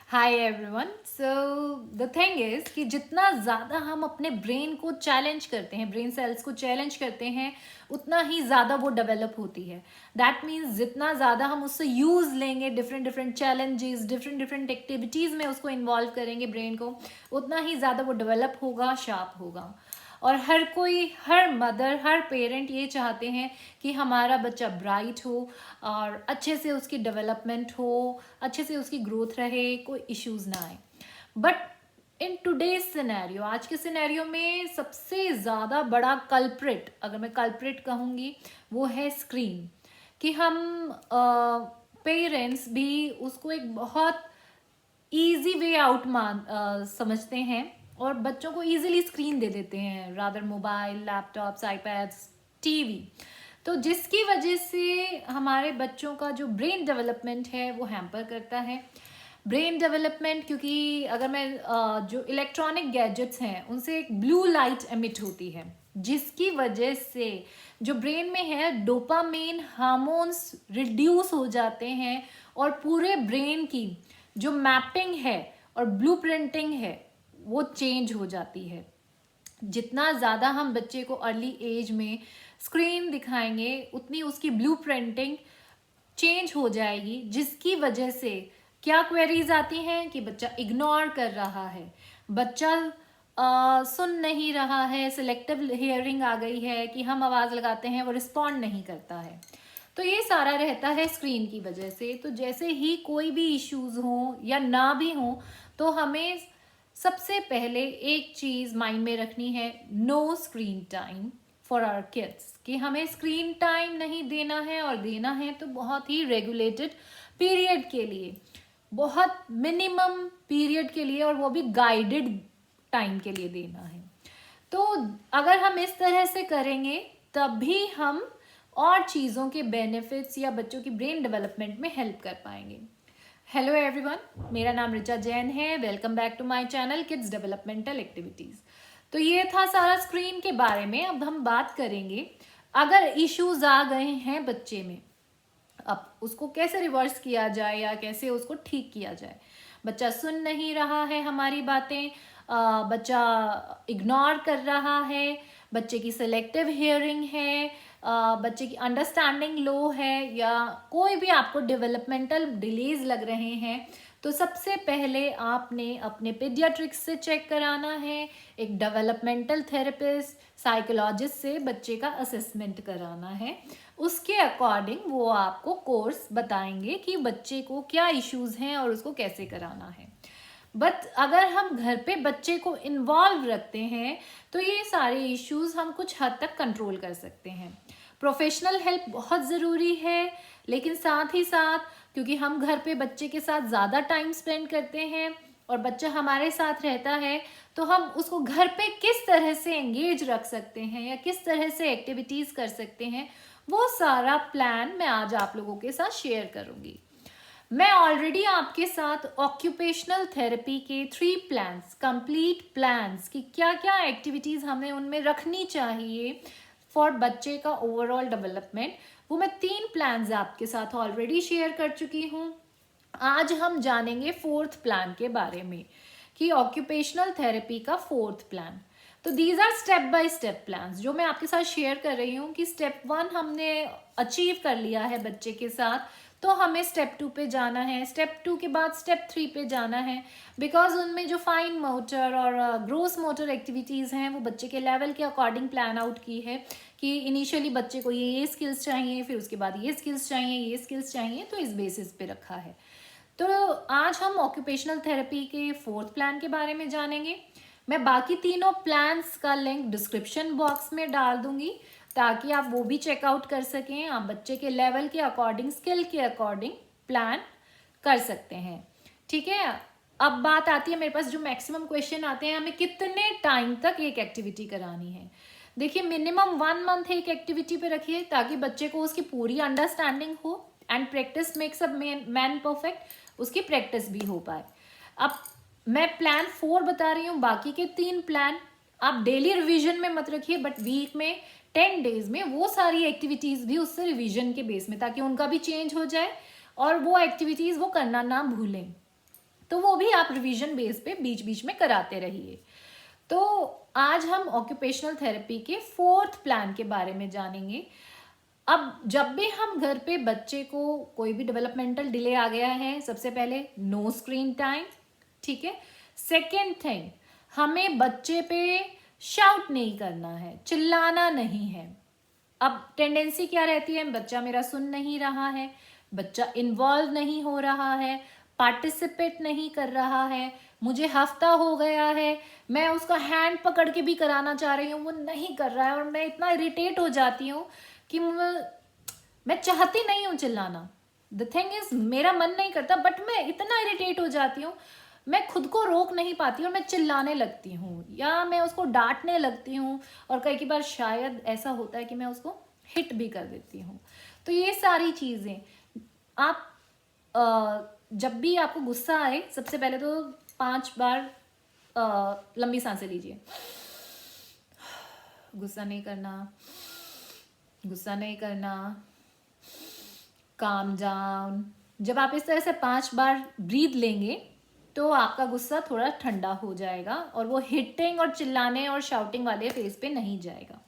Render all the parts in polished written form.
Hi everyone. So the thing is कि जितना ज़्यादा हम अपने ब्रेन को चैलेंज करते हैं, ब्रेन सेल्स को चैलेंज करते हैं, उतना ही ज़्यादा वो डेवलप होती है। दैट मीन्स जितना ज़्यादा हम उससे यूज़ लेंगे, different different challenges, different different activities में उसको इन्वॉल्व करेंगे ब्रेन को, उतना ही ज़्यादा वो डेवलप होगा, शार्प होगा। और हर कोई, हर मदर, हर पेरेंट ये चाहते हैं कि हमारा बच्चा ब्राइट हो और अच्छे से उसकी डेवलपमेंट हो, अच्छे से उसकी ग्रोथ रहे, कोई इश्यूज़ ना आए। बट इन टुडेज सिनेरियो, आज के सिनेरियो में सबसे ज़्यादा बड़ा कल्प्रिट, अगर मैं कल्प्रिट कहूँगी, वो है स्क्रीन। कि हम पेरेंट्स भी उसको एक बहुत ईजी वे आउट समझते हैं और बच्चों को ईजिली स्क्रीन दे देते हैं, rather mobile, laptops, iPads, TV. तो जिसकी वजह से हमारे बच्चों का जो ब्रेन डेवलपमेंट है वो हैम्पर करता है। ब्रेन डेवलपमेंट, क्योंकि अगर मैं जो इलेक्ट्रॉनिक गैजेट्स हैं उनसे एक ब्लू लाइट एमिट होती है, जिसकी वजह से जो ब्रेन में है डोपामाइन हार्मोन्स रिड्यूस हो जाते हैं और पूरे ब्रेन की जो मैपिंग है और ब्लू प्रिंटिंग है वो चेंज हो जाती है। जितना ज़्यादा हम बच्चे को अर्ली एज में स्क्रीन दिखाएंगे उतनी उसकी ब्लू प्रिंटिंग चेंज हो जाएगी, जिसकी वजह से क्या क्वेरीज आती हैं कि बच्चा इग्नोर कर रहा है, बच्चा सुन नहीं रहा है, सिलेक्टिव हियरिंग आ गई है कि हम आवाज़ लगाते हैं वो रिस्पॉन्ड नहीं करता है। तो ये सारा रहता है स्क्रीन की वजह से। तो जैसे ही कोई भी इश्यूज़ हों या ना भी हों, तो हमें सबसे पहले एक चीज़ माइंड में रखनी है, no screen time for our kids. कि हमें स्क्रीन टाइम नहीं देना है, और देना है तो बहुत ही रेगुलेटेड पीरियड के लिए, बहुत मिनिमम पीरियड के लिए, और वो भी गाइडेड टाइम के लिए देना है। तो अगर हम इस तरह से करेंगे तभी हम और चीज़ों के बेनिफिट्स या बच्चों की ब्रेन डेवलपमेंट में हेल्प कर पाएंगे। हेलो एवरीवन, मेरा नाम ऋचा जैन है। Welcome back to my channel kids developmental activities. तो ये था सारा स्क्रीन के बारे में। अब हम बात करेंगे, अगर इश्यूज आ गए हैं बच्चे में, अब उसको कैसे रिवर्स किया जाए या कैसे उसको ठीक किया जाए। बच्चा सुन नहीं रहा है हमारी बातें, बच्चा इग्नोर कर रहा है, बच्चे की सिलेक्टिव हियरिंग है, बच्चे की अंडरस्टैंडिंग लो है, या कोई भी आपको डेवलपमेंटल डिलेज लग रहे हैं, तो सबसे पहले आपने अपने पीडियाट्रिक्स से चेक कराना है, एक डेवलपमेंटल थेरेपिस्ट, साइकोलॉजिस्ट से बच्चे का असेसमेंट कराना है। उसके अकॉर्डिंग वो आपको कोर्स बताएंगे कि बच्चे को क्या इश्यूज हैं और उसको कैसे कराना है। बट अगर हम घर पे बच्चे को इन्वॉल्व रखते हैं तो ये सारे इश्यूज हम कुछ हद तक कंट्रोल कर सकते हैं। प्रोफेशनल हेल्प बहुत ज़रूरी है, लेकिन साथ ही साथ क्योंकि हम घर पे बच्चे के साथ ज़्यादा टाइम स्पेंड करते हैं और बच्चा हमारे साथ रहता है, तो हम उसको घर पे किस तरह से एंगेज रख सकते हैं या किस तरह से एक्टिविटीज़ कर सकते हैं, वो सारा प्लान मैं आज आप लोगों के साथ शेयर करूँगी। मैं ऑलरेडी आपके साथ ऑक्यूपेशनल थेरेपी के 3 प्लान्स, कंप्लीट प्लान्स कि क्या क्या एक्टिविटीज़ हमें उनमें रखनी चाहिए फॉर बच्चे का ओवरऑल डेवलपमेंट, वो मैं 3 प्लान्स आपके साथ ऑलरेडी शेयर कर चुकी हूँ। आज हम जानेंगे 4th प्लान के बारे में कि ऑक्यूपेशनल थेरेपी का 4th प्लान। तो these are step by step plans जो मैं आपके साथ शेयर कर रही हूँ कि स्टेप 1 हमने अचीव कर लिया है बच्चे के साथ, तो हमें स्टेप 2 पे जाना है, स्टेप 2 के बाद स्टेप 3 पे जाना है, बिकॉज उनमें जो फाइन मोटर और ग्रोस मोटर एक्टिविटीज़ हैं वो बच्चे के लेवल के अकॉर्डिंग प्लान आउट की है कि इनिशियली बच्चे को ये स्किल्स चाहिए, फिर उसके बाद ये स्किल्स चाहिए, ये स्किल्स चाहिए, तो इस बेसिस पे रखा है। तो आज हम ऑक्यूपेशनल थेरेपी के 4th प्लान के बारे में जानेंगे। मैं बाकी तीनों प्लान्स का लिंक डिस्क्रिप्शन बॉक्स में डाल दूंगी ताकि आप वो भी चेकआउट कर सकें। आप बच्चे के लेवल के अकॉर्डिंग, स्किल के अकॉर्डिंग प्लान कर सकते हैं। ठीक है, अब बात आती है मेरे पास जो मैक्सिमम क्वेश्चन आते हैं, हमें कितने टाइम तक एक एक्टिविटी करानी है। देखिए, मिनिमम 1 मंथ एक एक्टिविटी पे रखिए ताकि बच्चे को उसकी पूरी अंडरस्टैंडिंग हो, and practice makes a man perfect, उसकी प्रैक्टिस भी हो पाए। अब मैं प्लान 4 बता रही हूँ, बाकी के 3 प्लान आप डेली रिवीजन में मत रखिए, बट वीक में 10 डेज में वो सारी एक्टिविटीज़ भी उससे रिवीजन के बेस में, ताकि उनका भी चेंज हो जाए और वो एक्टिविटीज़ वो करना ना भूलें। तो वो भी आप रिवीजन बेस पे बीच बीच में कराते रहिए। तो आज हम ऑक्यूपेशनल थेरेपी के 4th प्लान के बारे में जानेंगे। अब जब भी हम घर पे बच्चे को कोई भी डेवलपमेंटल डिले आ गया है, सबसे पहले नो स्क्रीन टाइम, ठीक है। सेकेंड थिंग, हमें बच्चे पे शाउट नहीं करना है, चिल्लाना नहीं है। अब टेंडेंसी क्या रहती है, बच्चा मेरा सुन नहीं रहा है, बच्चा इन्वॉल्व नहीं हो रहा है, पार्टिसिपेट नहीं कर रहा है, मुझे हफ्ता हो गया है, मैं उसका हैंड पकड़ के भी कराना चाह रही हूँ, वो नहीं कर रहा है, और मैं इतना इरिटेट हो जाती हूँ कि मैं चाहती नहीं हूँ चिल्लाना। द थिंग इज मेरा मन नहीं करता, बट मैं इतना इरिटेट हो जाती हूँ, मैं खुद को रोक नहीं पाती और मैं चिल्लाने लगती हूँ या मैं उसको डांटने लगती हूँ, और कई बार शायद ऐसा होता है कि मैं उसको हिट भी कर देती हूँ। तो ये सारी चीज़ें आप जब भी आपको गुस्सा आए, सबसे पहले तो 5 बार लंबी सांसें लीजिए। गुस्सा नहीं करना, गुस्सा नहीं करना, काम डाउन। जब आप इस तरह से 5 बार ब्रीथ लेंगे तो आपका गुस्सा थोड़ा ठंडा हो जाएगा और वो हिटिंग और चिल्लाने और शाउटिंग वाले फेज पे नहीं जाएगा।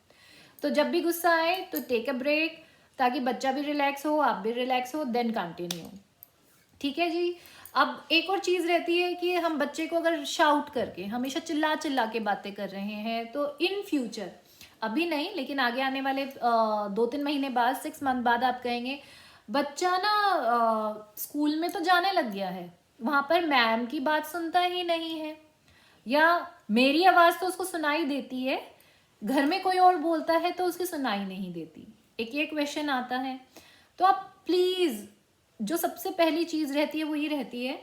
तो जब भी गुस्सा आए तो टेक अ ब्रेक, ताकि बच्चा भी रिलैक्स हो, आप भी रिलैक्स हो, देन कंटिन्यू। ठीक है जी। अब एक और चीज़ रहती है कि हम बच्चे को अगर शाउट करके हमेशा चिल्ला चिल्ला के बातें कर रहे हैं, तो इन फ्यूचर, अभी नहीं लेकिन आगे आने वाले 2-3 महीने बाद, 6 मंथ बाद आप कहेंगे बच्चा ना स्कूल में तो जाने लग गया है, वहाँ पर मैम की बात सुनता ही नहीं है, या मेरी आवाज़ तो उसको सुनाई देती है, घर में कोई और बोलता है तो उसकी सुनाई नहीं देती। एक ये क्वेश्चन आता है। तो आप प्लीज़, जो सबसे पहली चीज़ रहती है वो ये रहती है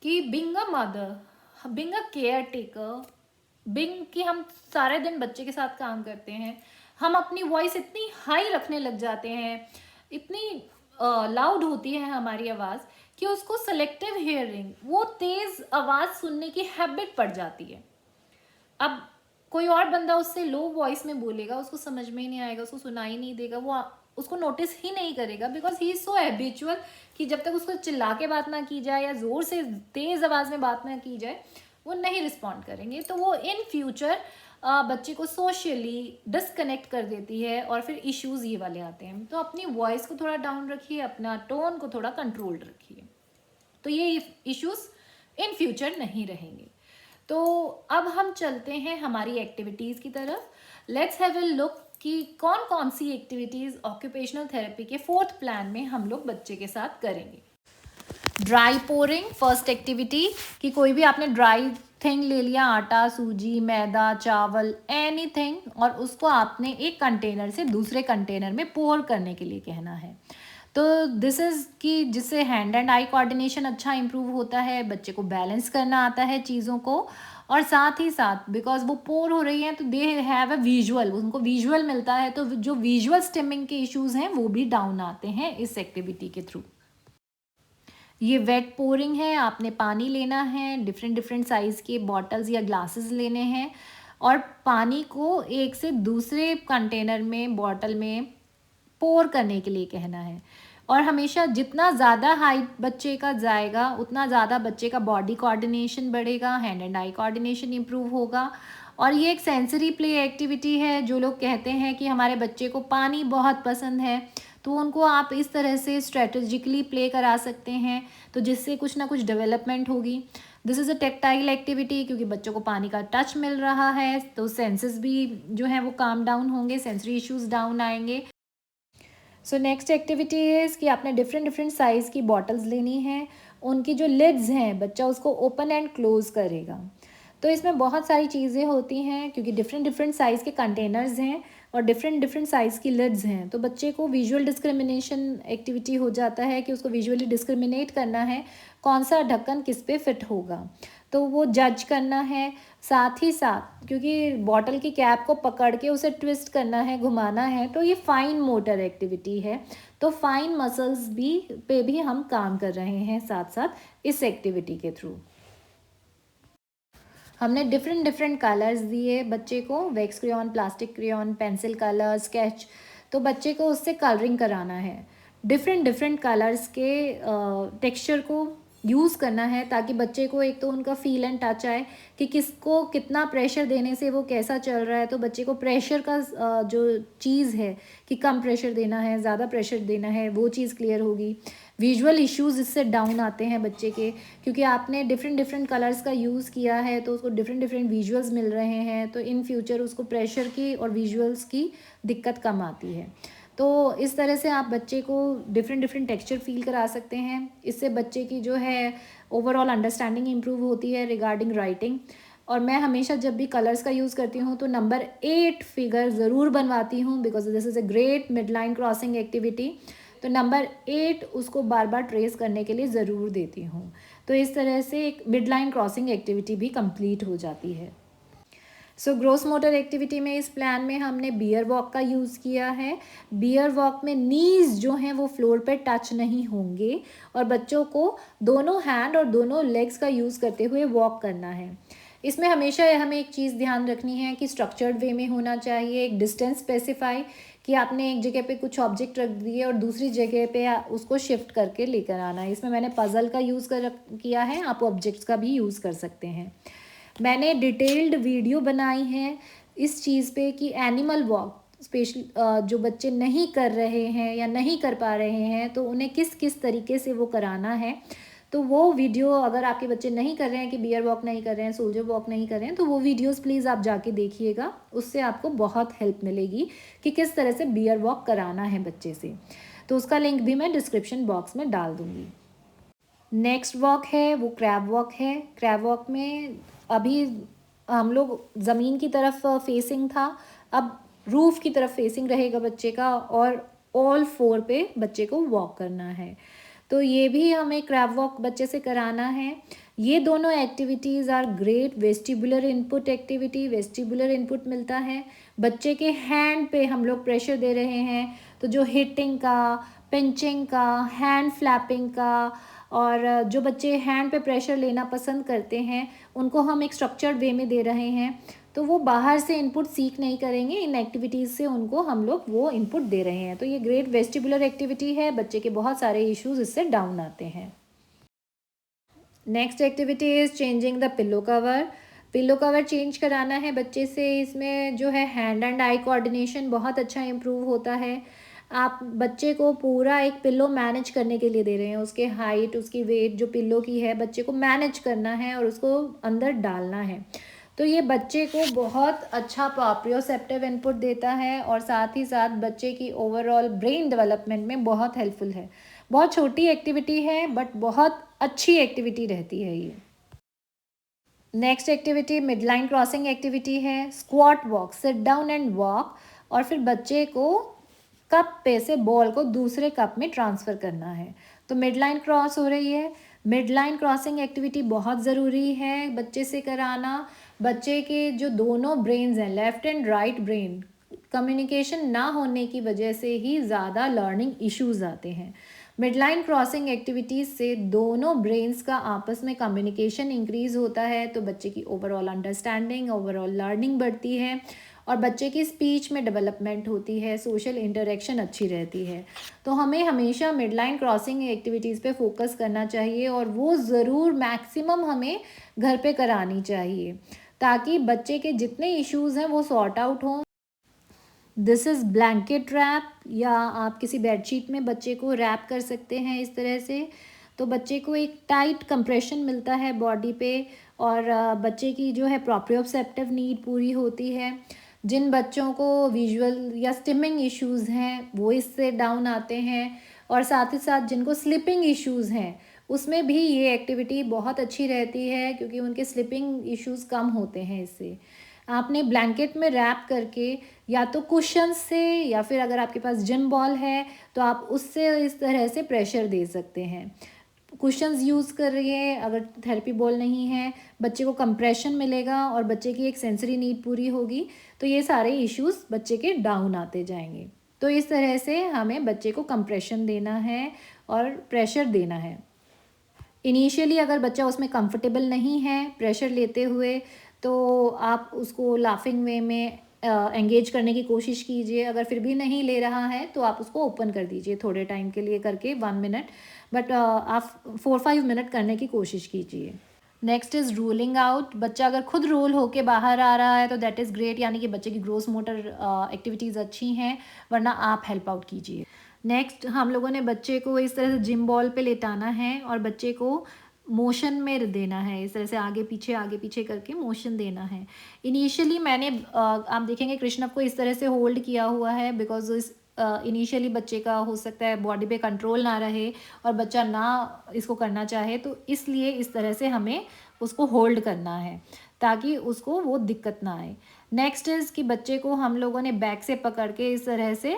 कि being a mother, being a caretaker, being कि हम सारे दिन बच्चे के साथ काम करते हैं, हम अपनी वॉइस इतनी हाई रखने लग जाते हैं, इतनी लाउड होती है हमारी आवाज़ कि उसको सेलेक्टिव हियरिंग, वो तेज़ आवाज़ सुनने की हैबिट पड़ जाती है। अब कोई और बंदा उससे लो वॉइस में बोलेगा, उसको समझ में ही नहीं आएगा, उसको सुनाई नहीं देगा, वो उसको नोटिस ही नहीं करेगा, because he is so habitual कि जब तक उसको चिल्ला के बात ना की जाए या ज़ोर से तेज़ आवाज़ में बात ना की जाए, वो नहीं रिस्पॉन्ड करेंगे। तो वो इन फ्यूचर बच्चे को सोशली डिस्कनेक्ट कर देती है और फिर इश्यूज़ ये वाले आते हैं। तो अपनी वॉइस को थोड़ा डाउन रखिए, अपना टोन को थोड़ा कंट्रोल्ड रखिए, तो ये इश्यूज़ इन फ्यूचर नहीं रहेंगे। तो अब हम चलते हैं हमारी एक्टिविटीज़ की तरफ। लेट्स हैव अ लुक कि कौन कौन सी एक्टिविटीज़ ऑक्यूपेशनल थेरेपी के 4th प्लान में हम लोग बच्चे के साथ करेंगे। ड्राई पोरिंग फर्स्ट एक्टिविटी, कि कोई भी आपने ड्राई थिंग ले लिया, आटा, सूजी, मैदा, चावल, एनीथिंग, और उसको आपने एक कंटेनर से दूसरे कंटेनर में पोर करने के लिए कहना है। तो दिस इज़ कि जिससे हैंड एंड आई कोऑर्डिनेशन अच्छा इंप्रूव होता है, बच्चे को बैलेंस करना आता है चीज़ों को, और साथ ही साथ बिकॉज वो पोर हो रही हैं तो दे हैव अ विजुअल, उनको विजुअल मिलता है, तो जो विजुअल स्टिमिंग के इश्यूज़ हैं वो भी डाउन आते हैं इस एक्टिविटी के थ्रू। ये वेट पोरिंग है, आपने पानी लेना है, डिफरेंट डिफरेंट साइज़ के बॉटल्स या ग्लासेस लेने हैं, और पानी को एक से दूसरे कंटेनर में, बॉटल में पोर करने के लिए कहना है। और हमेशा जितना ज़्यादा हाइट बच्चे का जाएगा उतना ज़्यादा बच्चे का बॉडी कोऑर्डिनेशन बढ़ेगा, hand and eye coordination improve होगा। और ये एक सेंसरी प्ले एक्टिविटी है। जो लोग कहते हैं कि हमारे बच्चे को पानी बहुत पसंद है, तो उनको आप इस तरह से स्ट्रेटेजिकली प्ले करा सकते हैं, तो जिससे कुछ ना कुछ डेवलपमेंट होगी। This is a tactile activity, क्योंकि बच्चों को पानी का टच मिल रहा है, तो सेंसेस भी जो हैं वो काम डाउन होंगे, सेंसरी इश्यूज़ डाउन आएंगे। सो नेक्स्ट एक्टिविटी इज़ कि आपने डिफरेंट डिफरेंट साइज़ की बॉटल्स लेनी है, उनकी जो लिड्स हैं बच्चा उसको ओपन एंड क्लोज़ करेगा। तो इसमें बहुत सारी चीज़ें होती हैं, क्योंकि डिफरेंट डिफरेंट साइज़ के कंटेनर्स हैं और डिफरेंट डिफरेंट साइज़ की लिड्स हैं, तो बच्चे को विजुअल डिस्क्रिमिनेशन एक्टिविटी हो जाता है कि उसको विजुअली डिस्क्रिमिनेट करना है कौन सा ढक्कन किस पे फिट होगा, तो वो जज करना है। साथ ही साथ क्योंकि बॉटल की कैप को पकड़ के उसे ट्विस्ट करना है, घुमाना है, तो ये फाइन मोटर एक्टिविटी है, तो फाइन मसल्स पे भी हम काम कर रहे हैं साथ साथ इस एक्टिविटी के थ्रू। हमने डिफरेंट डिफरेंट कलर्स दिए बच्चे को, wax crayon, plastic crayon, pencil colour, sketch, तो बच्चे को उससे कलरिंग कराना है। डिफरेंट डिफरेंट कलर्स के टेक्सचर को यूज़ करना है, ताकि बच्चे को एक तो उनका फील एंड टच आए कि किसको कितना प्रेशर देने से वो कैसा चल रहा है। तो बच्चे को प्रेशर का जो चीज़ है कि कम प्रेशर देना है, ज़्यादा प्रेशर देना है, वो चीज़ क्लियर होगी। विजुअल इश्यूज़ इससे डाउन आते हैं बच्चे के, क्योंकि आपने डिफरेंट डिफरेंट कलर्स का यूज़ किया है तो उसको डिफरेंट डिफरेंट विजुअल्स मिल रहे हैं, तो इन फ्यूचर उसको प्रेशर की और विजुअल्स की दिक्कत कम आती है। तो इस तरह से आप बच्चे को डिफरेंट डिफरेंट टेक्सचर फील करा सकते हैं। इससे बच्चे की जो है ओवरऑल अंडरस्टैंडिंग इम्प्रूव होती है रिगार्डिंग राइटिंग। और मैं हमेशा जब भी कलर्स का यूज़ करती हूँ तो नंबर 8 फिगर ज़रूर बनवाती हूँ, because this is a great mid line crossing activity. तो नंबर 8 उसको बार बार ट्रेस करने के लिए ज़रूर देती हूँ। तो इस तरह से एक मिड लाइन क्रॉसिंग एक्टिविटी भी कंप्लीट हो जाती है। सो ग्रोस मोटर एक्टिविटी में इस प्लान में हमने बियर वॉक का यूज़ किया है। बियर वॉक में नीज़ जो हैं वो फ्लोर पे टच नहीं होंगे और बच्चों को दोनों हैंड और दोनों लेग्स का यूज़ करते हुए वॉक करना है। इसमें हमेशा हमें एक चीज़ ध्यान रखनी है कि स्ट्रक्चर्ड वे में होना चाहिए। एक डिस्टेंस स्पेसिफाई कि आपने एक जगह पे कुछ ऑब्जेक्ट रख दिए और दूसरी जगह पे उसको शिफ्ट करके लेकर आना है। इसमें मैंने पज़ल का यूज़ किया है, आप ऑब्जेक्ट्स का भी यूज़ कर सकते हैं। मैंने डिटेल्ड वीडियो बनाई है इस चीज़ पे कि एनिमल वॉक स्पेशल जो बच्चे नहीं कर रहे हैं या नहीं कर पा रहे हैं तो उन्हें किस किस तरीके से वो कराना है। तो वो वीडियो अगर आपके बच्चे नहीं कर रहे हैं, कि बियर वॉक नहीं कर रहे हैं, सोल्जर वॉक नहीं कर रहे हैं, तो वो वीडियोस प्लीज़ आप जाके देखिएगा। उससे आपको बहुत हेल्प मिलेगी कि किस तरह से बियर वॉक कराना है बच्चे से। तो उसका लिंक भी मैं डिस्क्रिप्शन बॉक्स में डाल दूँगी। नेक्स्ट वॉक है वो क्रैब वॉक है। क्रैब वॉक में अभी हम लोग ज़मीन की तरफ फेसिंग था, अब रूफ़ की तरफ फेसिंग रहेगा बच्चे का और ऑल 4 पे बच्चे को वॉक करना है। तो ये भी हमें क्रैब वॉक बच्चे से कराना है। ये दोनों activities are great vestibular input activity. Vestibular input मिलता है बच्चे के हैंड पे, हम लोग प्रेशर दे रहे हैं तो जो हिटिंग का, पिंचिंग का, हैंड फ्लैपिंग का, और जो बच्चे हैंड पे प्रेशर लेना पसंद करते हैं उनको हम एक स्ट्रक्चर्ड वे में दे रहे हैं। तो वो बाहर से इनपुट सीख नहीं करेंगे, इन एक्टिविटीज़ से उनको हम लोग वो इनपुट दे रहे हैं। तो ये ग्रेट वेस्टिबुलर एक्टिविटी है, बच्चे के बहुत सारे इश्यूज इससे डाउन आते हैं। Next activity is changing the pillow cover. Pillow cover change कराना है बच्चे से। इसमें जो है हैंड एंड आई कोऑर्डिनेशन बहुत अच्छा इम्प्रूव होता है। आप बच्चे को पूरा एक पिल्लो मैनेज करने के लिए दे रहे हैं, उसके हाइट, उसकी वेट जो पिल्लो की है बच्चे को मैनेज करना है और उसको अंदर डालना है। तो ये बच्चे को बहुत अच्छा प्रोप्रियोसेप्टिव इनपुट देता है और साथ ही साथ बच्चे की ओवरऑल ब्रेन डेवलपमेंट में बहुत हेल्पफुल है। बहुत छोटी एक्टिविटी है बट बहुत अच्छी एक्टिविटी रहती है ये। Next activity mid line crossing activity है। Squat walk, sit down and walk, और फिर बच्चे को कप पे से बॉल को दूसरे कप में ट्रांसफ़र करना है। तो मिड लाइन क्रॉस हो रही है। मिड लाइन क्रॉसिंग एक्टिविटी बहुत ज़रूरी है बच्चे से कराना। बच्चे के जो दोनों ब्रेन्स हैं, left and right brain, communication ना होने की वजह से ही ज़्यादा लर्निंग इश्यूज़ आते हैं। मिड लाइन क्रॉसिंग एक्टिविटीज़ से दोनों ब्रेन्स का आपस में कम्युनिकेशन इंक्रीज़ होता है, तो बच्चे की ओवरऑल अंडरस्टैंडिंग, ओवरऑल लर्निंग बढ़ती है और बच्चे की स्पीच में डेवलपमेंट होती है, सोशल इंटरेक्शन अच्छी रहती है। तो हमें हमेशा मिड लाइन क्रॉसिंग एक्टिविटीज़ पे फोकस करना चाहिए और वो ज़रूर मैक्सिमम हमें घर पे करानी चाहिए, ताकि बच्चे के जितने इश्यूज़ हैं वो सॉर्ट आउट हों। दिस इज़ ब्लैंकेट रैप, या आप किसी बेडशीट में बच्चे को रैप कर सकते हैं इस तरह से। तो बच्चे को एक टाइट कंप्रेशन मिलता है बॉडी पे और बच्चे की जो है प्रोप्रियोसेप्टिव नीड पूरी होती है। जिन बच्चों को विजुअल या स्टिमिंग इश्यूज़ हैं वो इससे डाउन आते हैं, और साथ ही साथ जिनको स्लिपिंग इश्यूज़ हैं उसमें भी ये एक्टिविटी बहुत अच्छी रहती है, क्योंकि उनके स्लिपिंग इश्यूज़ कम होते हैं इससे। आपने ब्लैंकेट में रैप करके या तो कुशन से, या फिर अगर आपके पास जिम बॉल है तो आप उससे इस तरह से प्रेशर दे सकते हैं। कुशन्स यूज़ कर रही है, अगर थेरेपी बॉल नहीं है, बच्चे को कंप्रेशन मिलेगा और बच्चे की एक सेंसरी नीड पूरी होगी, तो ये सारे इश्यूज़ बच्चे के डाउन आते जाएंगे। तो इस तरह से हमें बच्चे को कंप्रेशन देना है और प्रेशर देना है। इनिशियली अगर बच्चा उसमें कंफर्टेबल नहीं है प्रेशर लेते हुए, तो आप उसको लाफिंग वे में एंगेज करने की कोशिश कीजिए। अगर फिर भी नहीं ले रहा है तो आप उसको ओपन कर दीजिए थोड़े टाइम के लिए करके 1 मिनट, बट आप 4-5 मिनट करने की कोशिश कीजिए। Next is ruling out. बच्चा अगर खुद रोल होके बाहर आ रहा है तो दैट इज़ ग्रेट, यानी कि बच्चे की ग्रोस मोटर एक्टिविटीज़ अच्छी हैं, वरना आप हेल्प आउट कीजिए। नेक्स्ट हम लोगों ने बच्चे को इस तरह से जिम बॉल पे लेटाना है और बच्चे को मोशन में देना है, इस तरह से आगे पीछे करके मोशन देना है। इनिशियली मैंने आप देखेंगे कृष्णव को इस तरह से होल्ड किया हुआ है, बिकॉज इस इनिशियली बच्चे का हो सकता है बॉडी पे कंट्रोल ना रहे और बच्चा ना इसको करना चाहे, तो इसलिए इस तरह से हमें उसको होल्ड करना है ताकि उसको वो दिक्कत ना आए। नेक्स्ट इज़ कि बच्चे को हम लोगों ने बैक से पकड़ के इस तरह से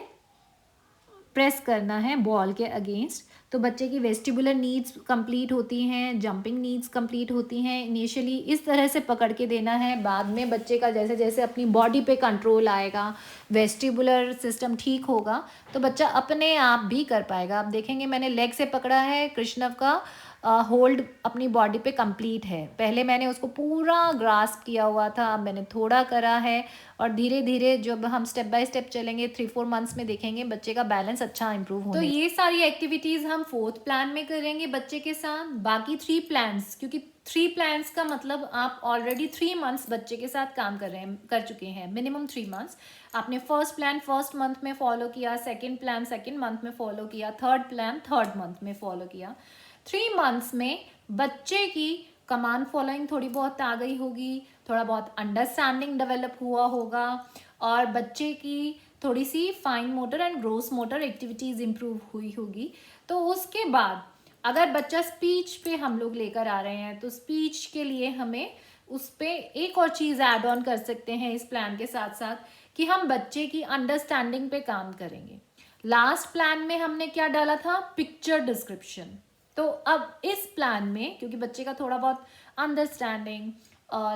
प्रेस करना है बॉल के अगेंस्ट, तो बच्चे की वेस्टिबुलर नीड्स कंप्लीट होती हैं, जंपिंग नीड्स कंप्लीट होती हैं। इनिशियली इस तरह से पकड़ के देना है, बाद में बच्चे का जैसे जैसे अपनी बॉडी पे कंट्रोल आएगा, वेस्टिबुलर सिस्टम ठीक होगा, तो बच्चा अपने आप भी कर पाएगा। आप देखेंगे मैंने लेग से पकड़ा है, कृष्णव का होल्ड अपनी बॉडी पे कंप्लीट है। पहले मैंने उसको पूरा ग्रास्प किया हुआ था, अब मैंने थोड़ा करा है, और धीरे धीरे जब हम स्टेप बाय स्टेप चलेंगे 3-4 मंथ्स में देखेंगे बच्चे का बैलेंस अच्छा इंप्रूव होने। तो ये सारी एक्टिविटीज़ हम 4th प्लान में करेंगे बच्चे के साथ। बाकी 3 प्लान्स, क्योंकि 3 प्लान्स का मतलब आप ऑलरेडी 3 मंथ्स बच्चे के साथ काम कर चुके हैं, मिनिमम 3 मंथ्स। आपने फर्स्ट प्लान फर्स्ट मंथ में फॉलो किया, सेकेंड प्लान सेकेंड मंथ में फॉलो किया, थर्ड प्लान थर्ड मंथ में फॉलो किया। 3 मंथ्स में बच्चे की कमांड फॉलोइंग थोड़ी बहुत आ गई होगी, थोड़ा बहुत अंडरस्टैंडिंग डेवलप हुआ होगा, और बच्चे की थोड़ी सी fine motor and gross motor activities improve हुई होगी। तो उसके बाद अगर बच्चा स्पीच पे हम लोग लेकर आ रहे हैं तो स्पीच के लिए हमें उस पर एक और चीज़ ऐड ऑन कर सकते हैं इस प्लान के साथ साथ, कि हम बच्चे की अंडरस्टैंडिंग पे काम करेंगे। लास्ट प्लान में हमने क्या डाला था, पिक्चर डिस्क्रिप्शन। तो अब इस प्लान में क्योंकि बच्चे का थोड़ा बहुत अंडरस्टैंडिंग,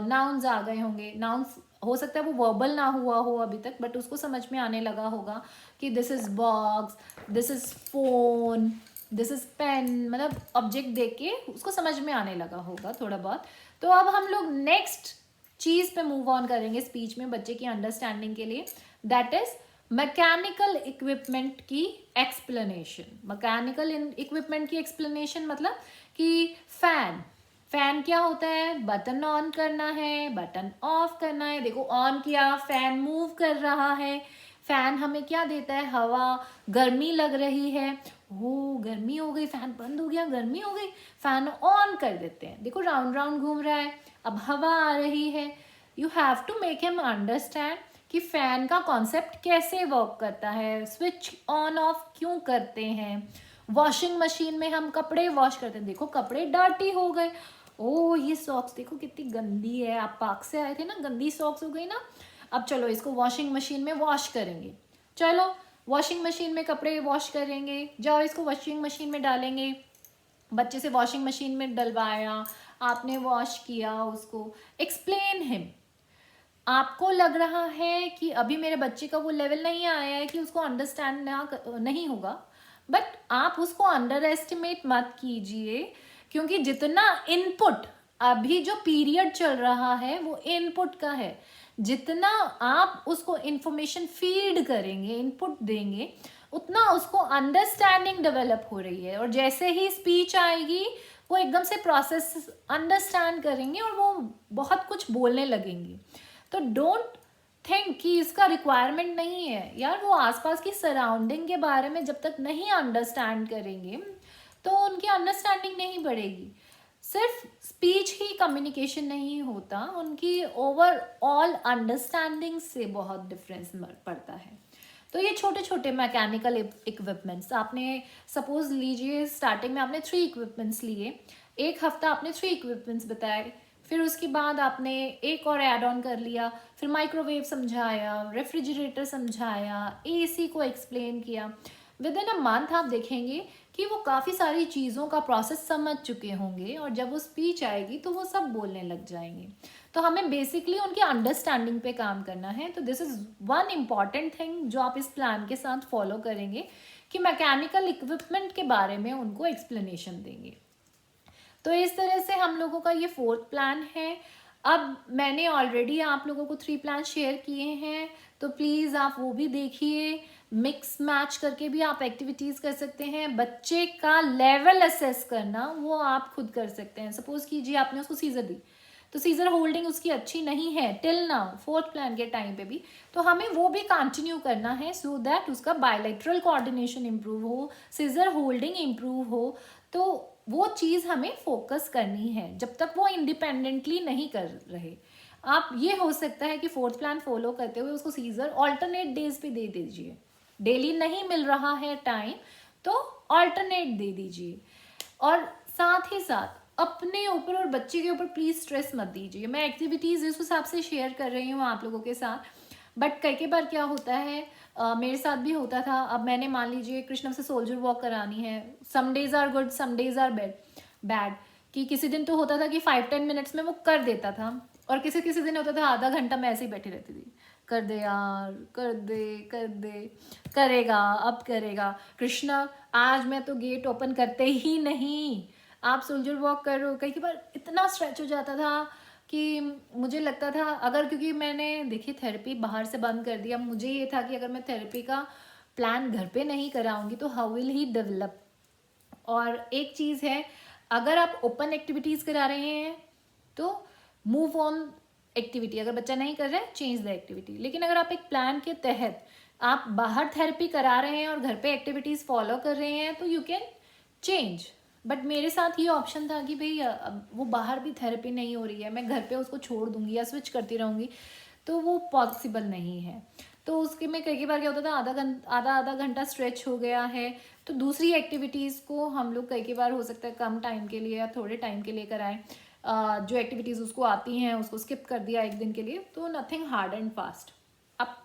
नाउन्स आ गए होंगे, नाउन्स हो सकता है वो वर्बल ना हुआ हो अभी तक, बट उसको समझ में आने लगा होगा कि this is box, this is phone, this is pen, मतलब ऑब्जेक्ट देख के उसको समझ में आने लगा होगा थोड़ा बहुत। तो अब हम लोग नेक्स्ट चीज़ पे मूव ऑन करेंगे स्पीच में बच्चे की अंडरस्टैंडिंग के लिए, दैट इज़ मैकेनिकल इक्विपमेंट की एक्सप्लेनेशन। मैकेनिकल इक्विपमेंट की एक्सप्लेनेशन मतलब कि फैन क्या होता है, बटन ऑन करना है, बटन ऑफ करना है। देखो ऑन किया, फैन मूव कर रहा है, फैन हमें क्या देता है, हवा। गर्मी लग रही है, हो गर्मी हो गई, फैन बंद हो गया, गर्मी हो गई, फैन ऑन कर देते हैं। देखो राउंड राउंड घूम रहा है, अब हवा आ रही है। You have to make him understand कि फैन का कॉन्सेप्ट कैसे वर्क करता है, स्विच ऑन ऑफ क्यों करते हैं। वॉशिंग मशीन में हम कपड़े वॉश करते हैं, देखो कपड़े डर्टी हो गए, ओ ये सॉक्स देखो कितनी गंदी है, आप पार्क से आए थे ना, गंदी सॉक्स हो गई ना, अब चलो इसको वॉशिंग मशीन में वॉश करेंगे। चलो वॉशिंग मशीन में कपड़े वॉश करेंगे, जाओ इसको वॉशिंग मशीन में डालेंगे। बच्चे से वॉशिंग मशीन में डलवाया, आपने वॉश किया, उसको एक्सप्लेन हिम। आपको लग रहा है कि अभी मेरे बच्चे का वो लेवल नहीं आया है कि उसको अंडरस्टैंड नहीं होगा, बट आप उसको अंडर एस्टिमेट मत कीजिए, क्योंकि जितना इनपुट अभी जो पीरियड चल रहा है वो इनपुट का है। जितना आप उसको इंफॉर्मेशन फीड करेंगे, इनपुट देंगे, उतना उसको अंडरस्टैंडिंग डेवलप हो रही है, और जैसे ही स्पीच आएगी वो एकदम से प्रोसेस अंडरस्टैंड करेंगे और वो बहुत कुछ बोलने लगेंगी। तो डोंट थिंक कि इसका रिक्वायरमेंट नहीं है यार, वो आसपास की सराउंडिंग के बारे में जब तक नहीं अंडरस्टैंड करेंगे तो उनकी अंडरस्टैंडिंग नहीं बढ़ेगी। सिर्फ स्पीच ही कम्युनिकेशन नहीं होता, उनकी ओवरऑल अंडरस्टैंडिंग से बहुत डिफरेंस पड़ता है। तो ये छोटे छोटे मैकेनिकल इक्विपमेंट्स आपने, सपोज लीजिए स्टार्टिंग में आपने 3 इक्विपमेंट्स लिए, एक हफ्ता आपने 3 इक्विपमेंट्स बताए, फिर उसके बाद आपने एक और ऐड ऑन कर लिया, फिर माइक्रोवेव समझाया, रेफ्रिजरेटर समझाया, एसी को एक्सप्लेन किया। विद इन अ मंथ आप देखेंगे कि वो काफ़ी सारी चीज़ों का प्रोसेस समझ चुके होंगे, और जब वो स्पीच आएगी तो वो सब बोलने लग जाएंगे। तो हमें बेसिकली उनकी अंडरस्टैंडिंग पे काम करना है। तो this is one important thing जो आप इस प्लान के साथ फॉलो करेंगे, कि मैकेनिकल इक्विपमेंट के बारे में उनको एक्सप्लेनेशन देंगे। तो इस तरह से हम लोगों का ये 4th प्लान है। अब मैंने ऑलरेडी आप लोगों को 3 प्लान शेयर किए हैं, तो प्लीज़ आप वो भी देखिए। मिक्स मैच करके भी आप एक्टिविटीज़ कर सकते हैं। बच्चे का लेवल असेस करना वो आप खुद कर सकते हैं। सपोज कीजिए आपने उसको सीजर दी, तो सीजर होल्डिंग उसकी अच्छी नहीं है टिल नाउ, 4th प्लान के टाइम पे भी, तो हमें वो भी कंटिन्यू करना है सो दैट उसका बायलैटरल कोऑर्डिनेशन इंप्रूव हो, सीजर होल्डिंग इंप्रूव हो। तो वो चीज़ हमें फोकस करनी है जब तक वो इंडिपेंडेंटली नहीं कर रहे। आप ये हो सकता है कि 4th प्लान फॉलो करते हुए उसको सीजर ऑल्टरनेट डेज पे दे दीजिए। डेली नहीं मिल रहा है टाइम तो ऑल्टरनेट दे दीजिए। और साथ ही साथ अपने ऊपर और बच्चे के ऊपर प्लीज स्ट्रेस मत दीजिए। मैं एक्टिविटीज इस हिसाब से शेयर कर रही हूँ आप लोगों के साथ, बट कई बार क्या होता है, मेरे साथ भी होता था। अब मैंने मान लीजिए कृष्णा से सोल्जर वॉक करानी है, some days are good some days are bad, कि किसी दिन तो होता था कि 5-10 मिनट्स में वो कर देता था, और किसी किसी दिन होता था आधा घंटा मैं ऐसे ही बैठी रहती थी, कर दे यार, कर दे कर दे, करेगा अब करेगा। कृष्णा आज मैं तो गेट ओपन करते ही नहीं, आप सोल्जर वॉक करो। कई बार इतना स्ट्रेच हो जाता था कि मुझे लगता था, अगर क्योंकि मैंने देखिए थेरेपी बाहर से बंद कर दिया, मुझे ये था कि अगर मैं थेरेपी का प्लान घर पे नहीं कराऊंगी तो हाउ विल ही डेवलप। और एक चीज़ है, अगर आप ओपन एक्टिविटीज़ करा रहे हैं तो मूव ऑन एक्टिविटी, अगर बच्चा नहीं कर रहा है चेंज द एक्टिविटी। लेकिन अगर आप एक प्लान के तहत आप बाहर थेरेपी करा रहे हैं और घर पे एक्टिविटीज़ फॉलो कर रहे हैं तो यू कैन चेंज। बट मेरे साथ ये ऑप्शन था कि भाई अब वो बाहर भी थेरेपी नहीं हो रही है, मैं घर पे उसको छोड़ दूंगी या स्विच करती रहूँगी, तो वो पॉसिबल नहीं है। तो उसके में कई बार क्या होता था, आधा घंटा स्ट्रेच हो गया है, तो दूसरी एक्टिविटीज़ को हम लोग कई बार हो सकता है कम टाइम के लिए या थोड़े टाइम के लिए कराएं। जो एक्टिविटीज़ उसको आती हैं उसको स्किप कर दिया एक दिन के लिए, तो नथिंग हार्ड एंड फास्ट। आप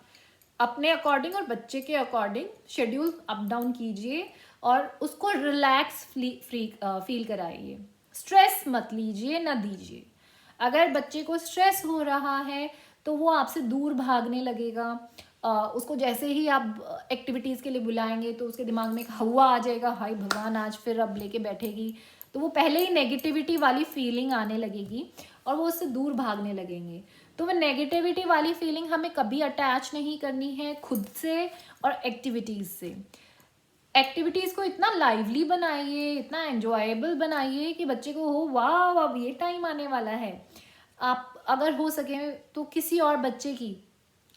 अपने अकॉर्डिंग और बच्चे के अकॉर्डिंग शेड्यूल अप डाउन कीजिए और उसको रिलैक्स फील कराइए। स्ट्रेस मत लीजिए, ना दीजिए। अगर बच्चे को स्ट्रेस हो रहा है तो वो आपसे दूर भागने लगेगा। उसको जैसे ही आप एक्टिविटीज़ के लिए बुलाएंगे तो उसके दिमाग में एक हवा आ जाएगा, हाय भगवान आज फिर अब लेके बैठेगी, तो वो पहले ही नेगेटिविटी वाली फीलिंग आने लगेगी और वो उससे दूर भागने लगेंगे। तो वो नेगेटिविटी वाली फीलिंग हमें कभी अटैच नहीं करनी है खुद से और एक्टिविटीज़ से। एक्टिविटीज़ को इतना लाइवली बनाइए, इतना एंजॉयबल बनाइए कि बच्चे को हो वाह अब ये टाइम आने वाला है। आप अगर हो सके तो किसी और बच्चे की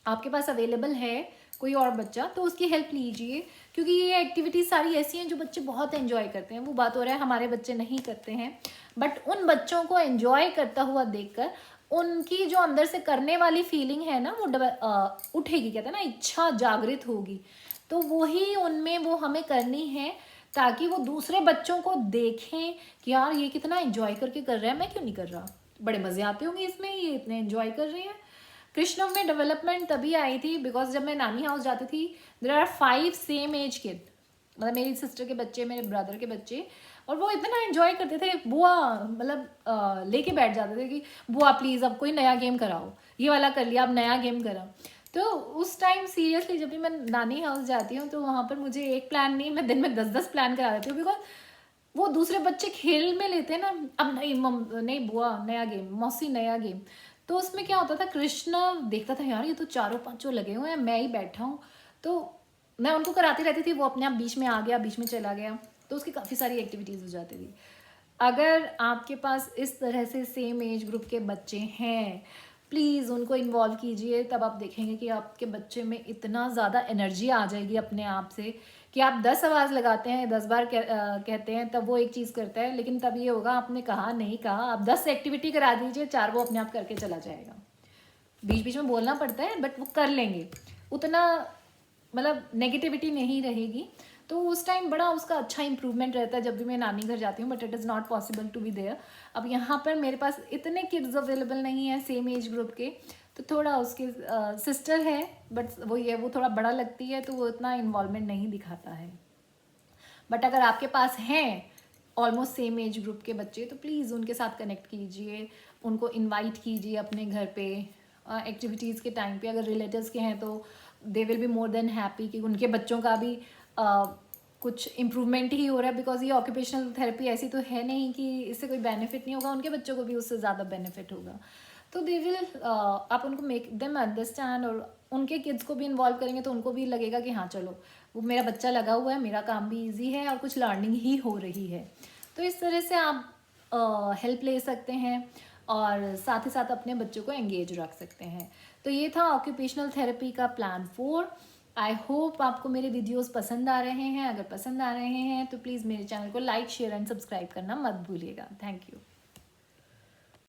आपके पास अवेलेबल है कोई और बच्चा, तो उसकी हेल्प लीजिए, क्योंकि ये एक्टिविटीज़ सारी ऐसी हैं जो बच्चे बहुत एंजॉय करते हैं। वो बात हो रहा है हमारे बच्चे नहीं करते हैं, बट उन बच्चों को एंजॉय करता हुआ देखकर उनकी जो अंदर से करने वाली फीलिंग है ना वो उठेगी, कहते हैं ना इच्छा जागृत होगी, तो वही उनमें वो हमें करनी है, ताकि वो दूसरे बच्चों को देखें कि यार ये कितना एंजॉय करके कर रहा है, मैं क्यों नहीं कर रहा, बड़े मज़े आते होंगे इसमें, ये इतने एंजॉय कर रहे हैं। कृष्णम में डेवलपमेंट तभी आई थी बिकॉज जब मैं नानी हाउस जाती थी, there are 5 same age kid, मतलब मेरी सिस्टर के बच्चे, मेरे ब्रदर के बच्चे, और वो इतना एंजॉय करते थे। बुआ मतलब लेके बैठ जाते थे कि बुआ प्लीज़ अब कोई नया गेम कराओ, ये वाला कर लिया अब नया गेम कराओ। तो उस टाइम सीरियसली जब भी मैं नानी हाउस जाती हूँ तो वहाँ पर मुझे एक प्लान नहीं, मैं दिन में 10-10 प्लान करा देती हूँ, बिकॉज वो दूसरे बच्चे खेल में लेते हैं ना, अब नहीं नहीं बुआ नया गेम, मौसी नया गेम। तो उसमें क्या होता था, कृष्णा देखता था यार ये तो 4-5 लगे हुए हैं, मैं ही बैठा हूँ, तो मैं उनको कराती रहती थी, वो अपने आप बीच में आ गया, बीच में चला गया, तो उसकी काफ़ी सारी एक्टिविटीज़ हो जाती थी। अगर आपके पास इस तरह से सेम एज ग्रुप के बच्चे हैं, प्लीज़ उनको इन्वॉल्व कीजिए, तब आप देखेंगे कि आपके बच्चे में इतना ज़्यादा एनर्जी आ जाएगी अपने आप से कि आप 10 आवाज़ लगाते हैं, 10 बार कहते हैं, तब वो एक चीज़ करता है, लेकिन तब ये होगा आपने कहा नहीं कहा, आप 10 एक्टिविटी करा दीजिए, 4 वो अपने आप करके चला जाएगा। बीच बीच में बोलना पड़ता है बट वो कर लेंगे, उतना मतलब नेगेटिविटी नहीं रहेगी, तो उस टाइम बड़ा उसका अच्छा इंप्रूवमेंट रहता है जब भी मैं नानी घर जाती हूँ, but it is not possible to be there. अब यहाँ पर मेरे पास इतने किड्स अवेलेबल नहीं है सेम एज ग्रुप के, तो थोड़ा उसके सिस्टर है बट वो थोड़ा बड़ा लगती है, तो वो इतना इन्वॉल्वमेंट नहीं दिखाता है। बट अगर आपके पास हैं ऑलमोस्ट सेम एज ग्रुप के बच्चे, तो प्लीज़ उनके साथ कनेक्ट कीजिए, उनको इनवाइट कीजिए अपने घर पे एक्टिविटीज़ के टाइम पे। अगर रिलेटिव्स के हैं तो they will be more than happy कि उनके बच्चों का भी कुछ इम्प्रूवमेंट ही हो रहा है, बिकॉज ये ऑक्यूपेशनल थेरेपी ऐसी तो है नहीं कि इससे कोई बेनिफिट नहीं होगा, उनके बच्चों को भी उससे ज़्यादा बेनिफिट होगा। तो दे विल आप उनको मेक देम अंडरस्टैंड, और उनके किड्स को भी इन्वॉल्व करेंगे तो उनको भी लगेगा कि हाँ चलो वो मेरा बच्चा लगा हुआ है, मेरा काम भी इजी है और कुछ लर्निंग ही हो रही है। तो इस तरह से आप हेल्प ले सकते हैं और साथ ही साथ अपने बच्चों को एंगेज रख सकते हैं। तो ये था ऑक्यूपेशनल थेरेपी का प्लान 4। आई होप आपको मेरे वीडियोस पसंद आ रहे हैं। अगर पसंद आ रहे हैं तो प्लीज़ मेरे चैनल को लाइक, शेयर एंड सब्सक्राइब करना मत भूलिएगा। Thank you.